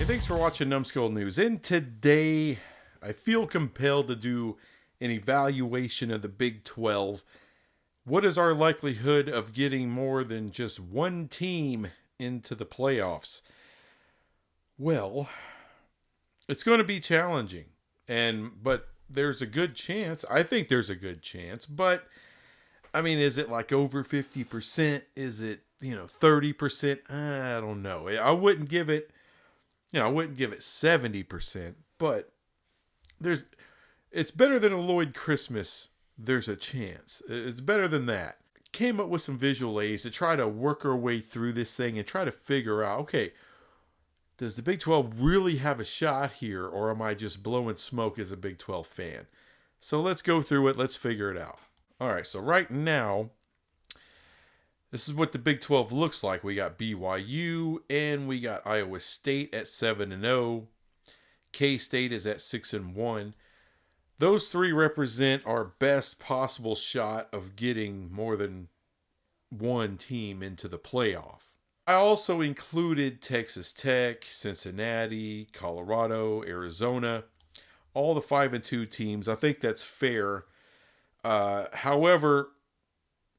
thanks for watching Numbskull News. And today, I feel compelled to do an evaluation of the Big 12. What is our likelihood of getting more than just one team into the playoffs? Well, it's going to be challenging. But there's a good chance. I think there's a good chance. But, I mean, is it like over 50%? Is it, 30%? I don't know. I wouldn't give it 70%, but it's better than a Lloyd Christmas. There's a chance. It's better than that. Came up with some visual aids to try to work our way through this thing and try to figure out, okay, does the Big 12 really have a shot here, or am I just blowing smoke as a Big 12 fan? So let's go through it. Let's figure it out. All right, so right now, this is what the Big 12 looks like. We got BYU and we got Iowa State at 7-0. K-State is at 6-1. Those three represent our best possible shot of getting more than one team into the playoff. I also included Texas Tech, Cincinnati, Colorado, Arizona, all the 5-2 teams. I think that's fair. However,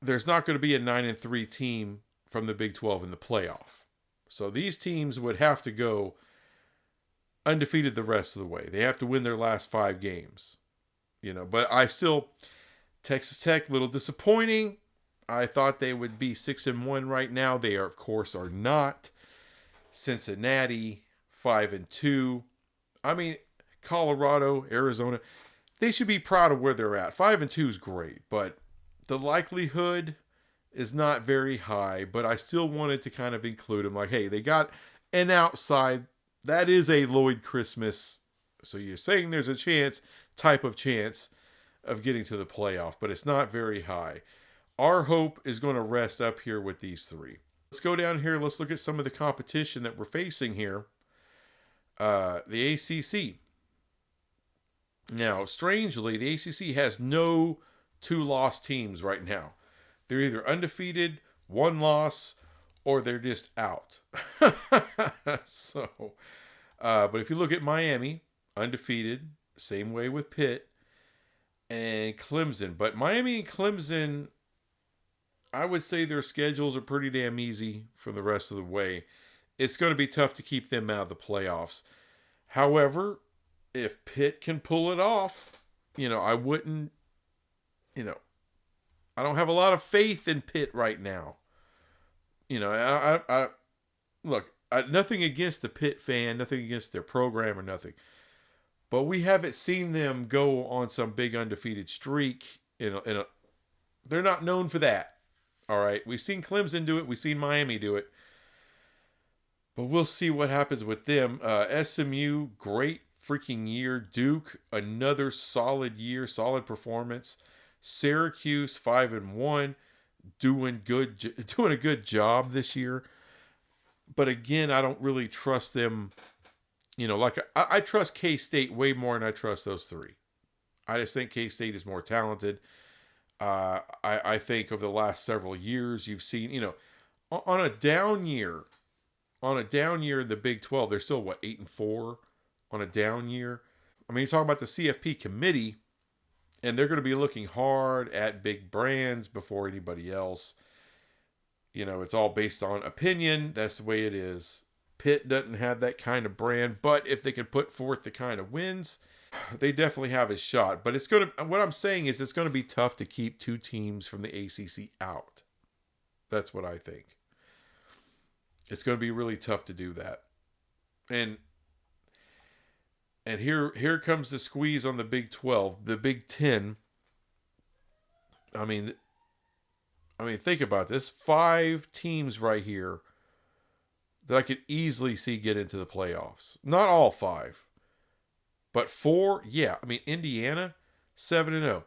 there's not going to be a 9-3 team from the Big 12 in the playoff. So these teams would have to go undefeated the rest of the way. They have to win their last 5 games. But Texas Tech, a little disappointing. I thought they would be 6-1 right now. They of course are not. Cincinnati, 5-2. I mean, Colorado, Arizona, they should be proud of where they're at. 5-2 is great, but the likelihood is not very high, but I still wanted to kind of include them. Like, hey, they got an outside. That is a Lloyd Christmas. So you're saying there's a type of chance of getting to the playoff, but it's not very high. Our hope is going to rest up here with these three. Let's go down here. Let's look at some of the competition that we're facing here. The ACC. Now, strangely, the ACC has no 2-loss teams right now. They're either undefeated, 1 loss, or they're just out. But if you look at Miami, undefeated, same way with Pitt and Clemson. But Miami and Clemson, I would say their schedules are pretty damn easy for the rest of the way. It's going to be tough to keep them out of the playoffs. However, if Pitt can pull it off, I wouldn't, I don't have a lot of faith in Pitt right now. Look, nothing against the Pitt fan, nothing against their program or nothing. But we haven't seen them go on some big undefeated streak. They're not known for that. All right. We've seen Clemson do it. We've seen Miami do it. But we'll see what happens with them. SMU, great freaking year. Duke, another solid year, solid performance. Syracuse, 5-1, doing a good job this year. But again, I don't really trust them. I trust K-State way more than I trust those three. I just think K-State is more talented. I think over the last several years, you've seen, on a down year in the Big 12, they're still 8-4 on a down year. I mean, you talk about the CFP committee, and they're going to be looking hard at big brands before anybody else. It's all based on opinion. That's the way it is. Pitt doesn't have that kind of brand, but if they can put forth the kind of wins, they definitely have a shot. But what I'm saying is it's going to be tough to keep 2 teams from the ACC out. That's what I think. It's going to be really tough to do that. And here comes the squeeze on the Big 12. The Big 10. I mean, think about this. 5 teams right here that I could easily see get into the playoffs. Not all 5. But 4, yeah. I mean, Indiana, 7-0.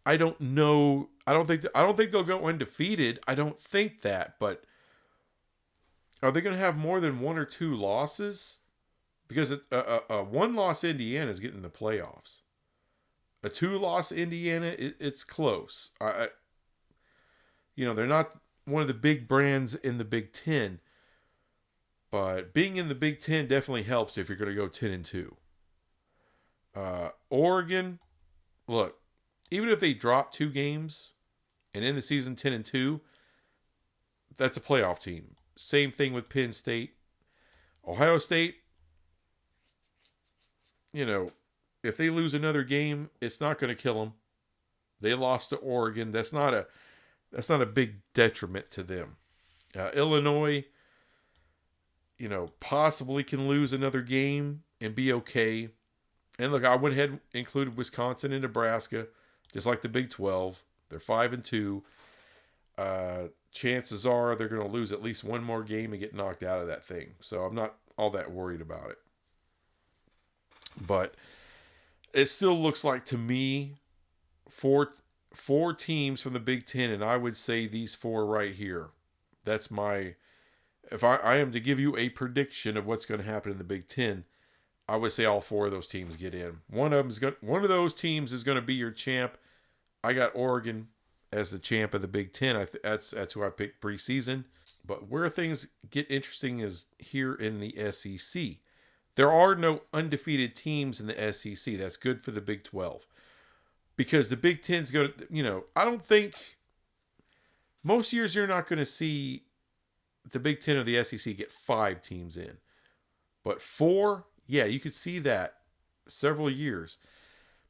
I don't know. I don't think they'll go undefeated. I don't think that. But are they going to have more than 1 or 2 losses? Because a 1-loss Indiana is getting the playoffs. A 2-loss Indiana, it's close. They're not one of the big brands in the Big Ten. But being in the Big Ten definitely helps if you're going to go 10-2. Oregon, look, even if they drop 2 games and end the season 10-2, that's a playoff team. Same thing with Penn State. Ohio State, if they lose another game, it's not going to kill them. They lost to Oregon. That's not a big detriment to them. Illinois, possibly can lose another game and be okay. And look, I went ahead and included Wisconsin and Nebraska, just like the Big 12. They're 5-2. Chances are they're going to lose at least one more game and get knocked out of that thing. So I'm not all that worried about it. But it still looks like, to me, four teams from the Big Ten, and I would say these 4 right here. That's my... If I am to give you a prediction of what's going to happen in the Big Ten, I would say all 4 of those teams get in. One of those teams is going to be your champ. I got Oregon as the champ of the Big Ten. That's who I picked preseason. But where things get interesting is here in the SEC. There are no undefeated teams in the SEC. That's good for the Big 12. Because the Big Ten's going to, I don't think... Most years you're not going to see the Big Ten or the SEC get 5 teams in. But 4, yeah, you could see that several years.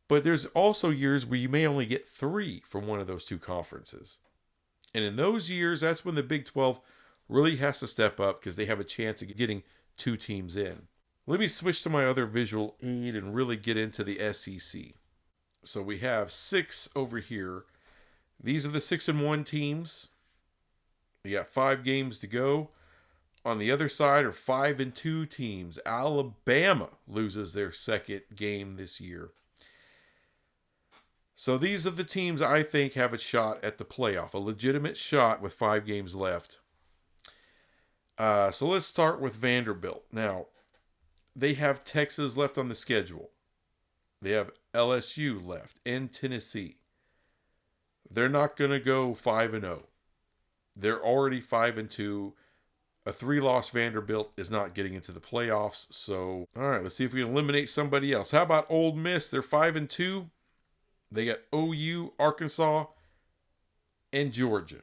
But there's also years where you may only get 3 from one of those 2 conferences. And in those years, that's when the Big 12 really has to step up because they have a chance of getting 2 teams in. Let me switch to my other visual aid and really get into the SEC. So we have 6 over here. These are the 6-1 teams. We got 5 games to go. On the other side are 5-2 teams. Alabama loses their second game this year. So these are the teams I think have a shot at the playoff. A legitimate shot with 5 games left. So let's start with Vanderbilt. Now, they have Texas left on the schedule. They have LSU left and Tennessee. They're not going to go 5-0. They're already 5-2. A 3-loss Vanderbilt is not getting into the playoffs. So, all right, let's see if we can eliminate somebody else. How about Ole Miss? They're 5-2. They got OU, Arkansas, and Georgia.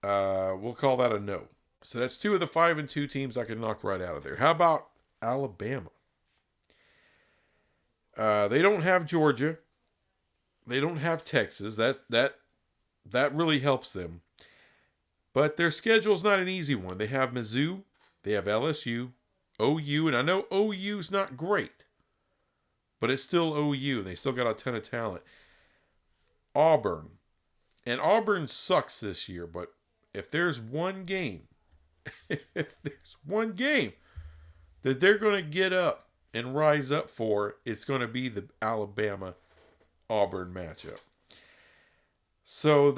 We'll call that a no. So that's 2 of the 5-2 teams I can knock right out of there. How about Alabama? They don't have Georgia. They don't have Texas. That really helps them. But their schedule's not an easy one. They have Mizzou, they have LSU, OU, and I know OU's not great, but it's still OU. They still got a ton of talent. Auburn. And Auburn sucks this year, but if there's one game, that they're going to get up and rise up for, it's going to be the Alabama-Auburn matchup. So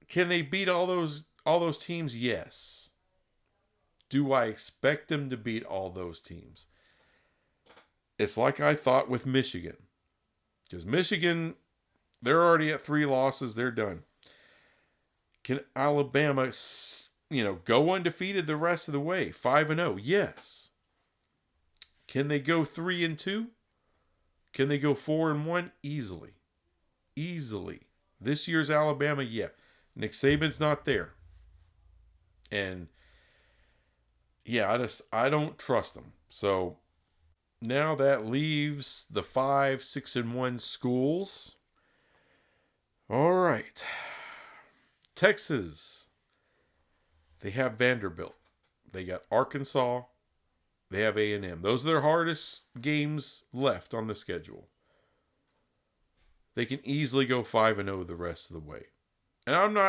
can they beat all those teams? Yes. Do I expect them to beat all those teams? It's like I thought with Michigan. Because Michigan, they're already at 3 losses. They're done. Can Alabama, go undefeated the rest of the way? 5-0? Yes. Can they go 3-2? Can they go 4-1? Easily. This year's Alabama, yeah. Nick Saban's not there. And yeah, I don't trust them. So now that leaves the 5, 6-1 schools. All right. Texas. They have Vanderbilt. They got Arkansas. They have A&M. Those are their hardest games left on the schedule. They can easily go 5-0 the rest of the way. And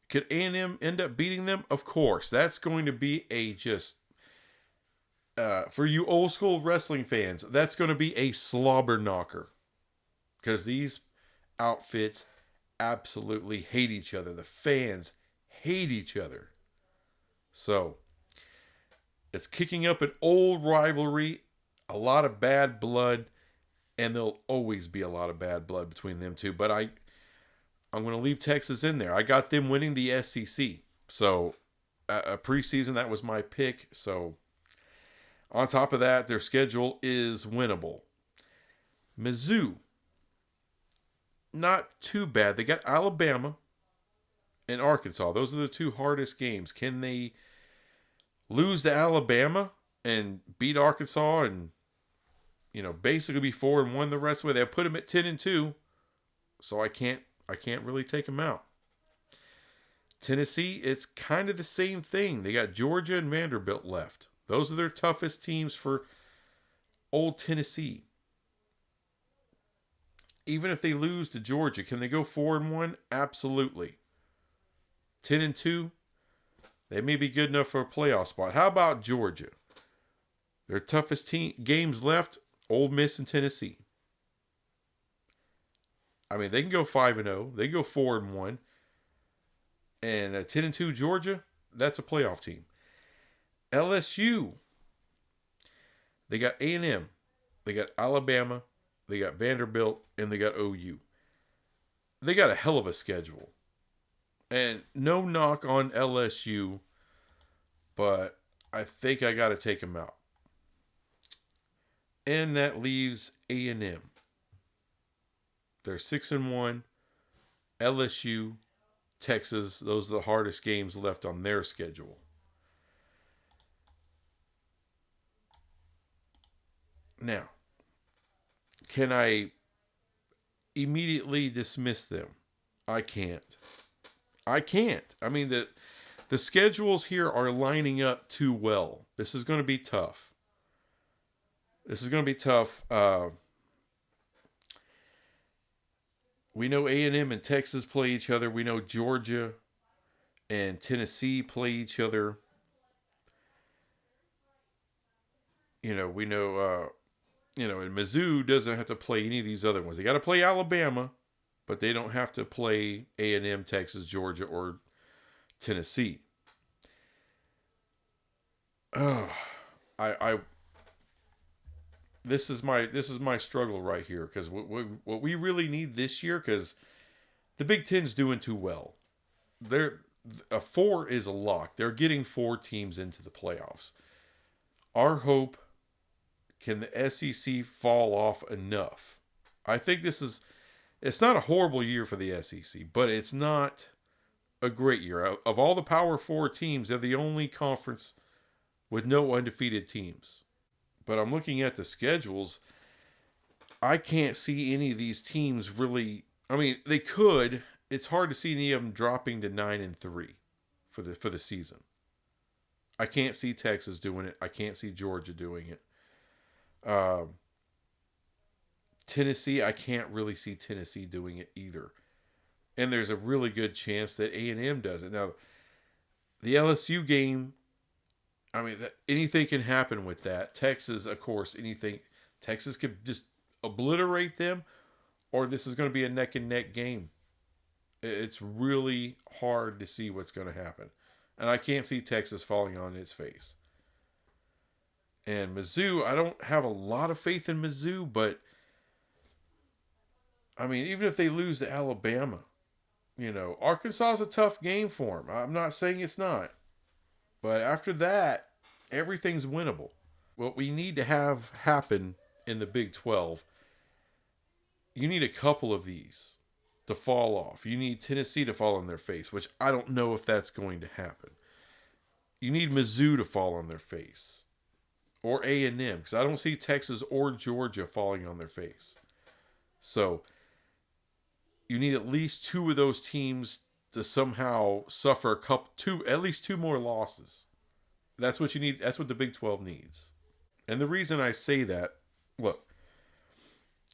could A&M end up beating them? Of course. That's going to be for you old school wrestling fans, that's going to be a slobber knocker. Because these outfits absolutely hate each other. The fans hate each other. So, it's kicking up an old rivalry, a lot of bad blood, and there'll always be a lot of bad blood between them two. But I'm going to leave Texas in there. I got them winning the SEC. So, preseason, that was my pick. So on top of that, their schedule is winnable. Mizzou, not too bad. They got Alabama and Arkansas. Those are the two hardest games. Can they lose to Alabama and beat Arkansas and, basically be 4-1 the rest of the way? They put them at 10-2, so I can't really take them out. Tennessee, it's kind of the same thing. They got Georgia and Vanderbilt left. Those are their toughest teams for old Tennessee. Even if they lose to Georgia, can they go 4-1? Absolutely. 10-2, they may be good enough for a playoff spot. How about Georgia? Their toughest games left, Ole Miss and Tennessee. I mean, they can go 5-0. They can go 4-1. And 10-2 Georgia, that's a playoff team. LSU, they got A&M, they got Alabama, they got Vanderbilt, and they got OU. They got a hell of a schedule. And no knock on LSU, but I think I got to take them out. And that leaves A&M. They're 6-1. LSU, Texas, those are the hardest games left on their schedule. Now, can I immediately dismiss them? I can't. I mean, the schedules here are lining up too well. This is going to be tough. We know A&M and Texas play each other. We know Georgia and Tennessee play each other. We know, and Mizzou doesn't have to play any of these other ones. They got to play Alabama, but they don't have to play A&M, Texas, Georgia, or Tennessee. This is my struggle right here, because what we really need this year, because the Big Ten's doing too well. A 4 is a lock. They're getting 4 teams into the playoffs. Our hope, can the SEC fall off enough? I think it's not a horrible year for the SEC, but it's not a great year. Of all the Power 4 teams, they're the only conference with no undefeated teams. But I'm looking at the schedules. I can't see any of these teams really. I mean, they could. It's hard to see any of them dropping to 9-3 for the season. I can't see Texas doing it. I can't see Georgia doing it. Tennessee, I can't really see Tennessee doing it either. And there's a really good chance that A&M does it. Now, the LSU game, I mean, anything can happen with that. Texas, of course, Texas could just obliterate them, or this is going to be a neck and neck game. It's really hard to see what's going to happen. And I can't see Texas falling on its face. And Mizzou, I don't have a lot of faith in Mizzou, but I mean, even if they lose to Alabama, Arkansas is a tough game for them. I'm not saying it's not. But after that, everything's winnable. What we need to have happen in the Big 12, you need a couple of these to fall off. You need Tennessee to fall on their face, which I don't know if that's going to happen. You need Mizzou to fall on their face. Or A&M, because I don't see Texas or Georgia falling on their face. So, you need at least 2 of those teams to somehow suffer at least 2 more losses. That's what you need. That's what the Big 12 needs. And the reason I say that, look,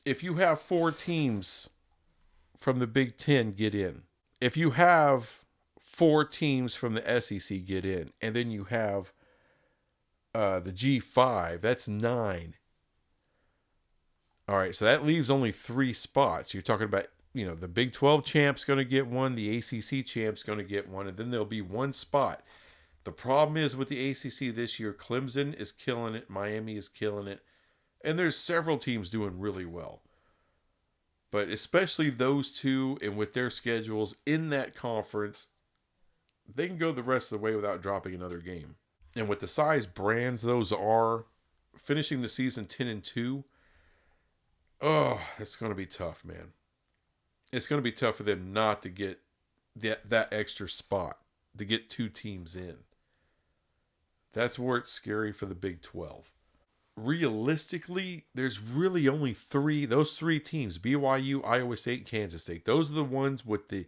if you have 4 teams from the Big 10 get in, if you have 4 teams from the SEC get in, and then you have the G5, that's 9. All right, so that leaves only 3 spots. You're talking about, the Big 12 champ's going to get one, the ACC champ's going to get one, and then there'll be 1 spot. The problem is with the ACC this year, Clemson is killing it, Miami is killing it, and there's several teams doing really well. But especially those 2, and with their schedules in that conference, they can go the rest of the way without dropping another game. And with the size brands those are, finishing the season 10-2, oh, that's going to be tough, man. It's going to be tough for them not to get that extra spot, to get 2 teams in. That's where it's scary for the Big 12. Realistically, there's really only those three teams, BYU, Iowa State, and Kansas State. Those are the ones with the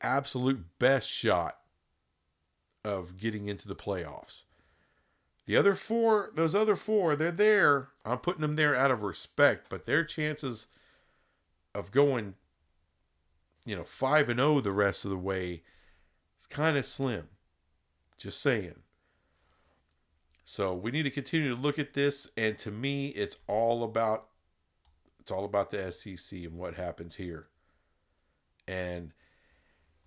absolute best shot of getting into the playoffs. The other 4, those other 4, they're there. I'm putting them there out of respect, but their chances of going, 5-0 the rest of the way is kind of slim. Just saying. So we need to continue to look at this, and to me, it's all about the SEC and what happens here. And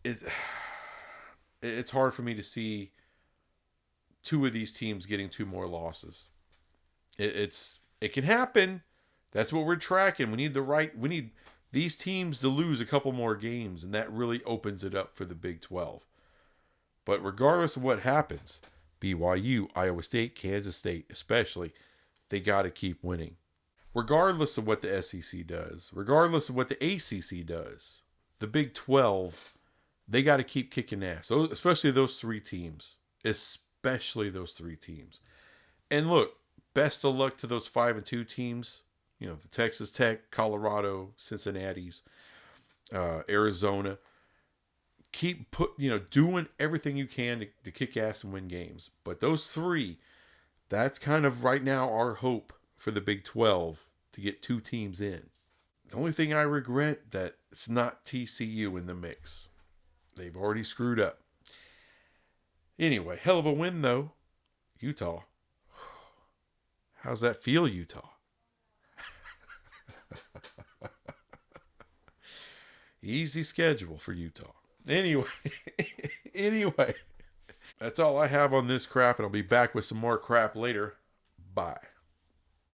it's hard for me to see 2 of these teams getting 2 more losses. It can happen. That's what we're tracking. We need these teams to lose a couple more games, and that really opens it up for the Big 12. But regardless of what happens, BYU, Iowa State, Kansas State especially, they got to keep winning. Regardless of what the SEC does, regardless of what the ACC does, the Big 12, they got to keep kicking ass. Especially those 3 teams. Especially those 3 teams. And look, best of luck to those 5-2 teams. The Texas Tech, Colorado, Cincinnati's, Arizona. Keep doing everything you can to kick ass and win games. But those 3, that's kind of right now our hope for the Big 12 to get 2 teams in. The only thing I regret that it's not TCU in the mix. They've already screwed up. Anyway, hell of a win though. Utah. How's that feel, Utah? Easy schedule for Utah. Anyway, that's all I have on this crap, and I'll be back with some more crap later. Bye.